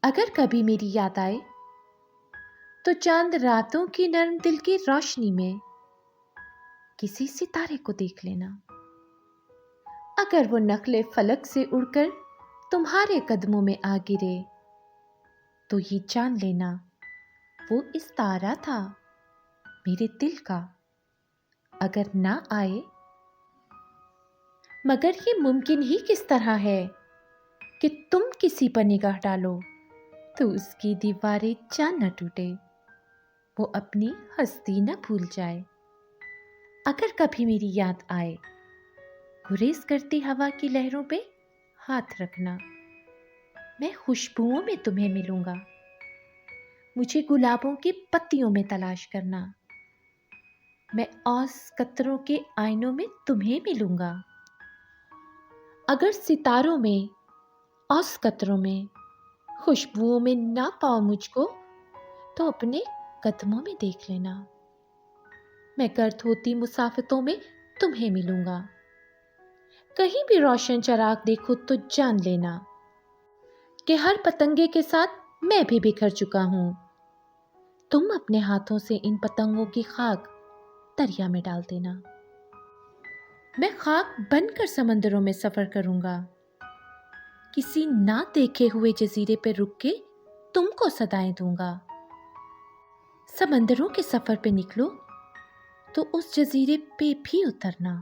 اگر کبھی میری یاد آئے تو چاند راتوں کی نرم دل کی روشنی میں کسی ستارے کو دیکھ لینا. اگر وہ نقل فلک سے اڑ کر تمہارے قدموں میں آ گرے تو یہ جان لینا وہ استعارہ تھا میرے دل کا. اگر نہ آئے مگر یہ ممکن ہی کس طرح ہے کہ تم کسی پر نگاہ ڈالو تو اس کی دیواریں جان نہ ٹوٹے، وہ اپنی ہستی نہ بھول جائے. اگر کبھی میری یاد آئے گریز کرتی ہوا کی لہروں پہ ہاتھ رکھنا، میں خوشبوؤں میں تمہیں ملوں گا. مجھے گلابوں کی پتیوں میں تلاش کرنا، میں اوس قطروں کے آئینوں میں تمہیں ملوں گا. اگر ستاروں میں، اوس قطروں میں، خوشبوؤں میں نہ پاؤ مجھ کو تو اپنے قدموں میں دیکھ لینا، میں گرد ہوتی مسافتوں میں تمہیں ملوں گا. کہیں بھی روشن چراغ دیکھو تو جان لینا کہ ہر پتنگے کے ساتھ میں بھی بکھر چکا ہوں. تم اپنے ہاتھوں سے ان پتنگوں کی خاک دریا میں ڈال دینا، میں خاک بن کر سمندروں میں سفر کروں گا. کسی نہ دیکھے ہوئے جزیرے پہ رک کے تم کو صدائیں دوں گا. سمندروں کے سفر پہ نکلو تو اس جزیرے پہ بھی اترنا.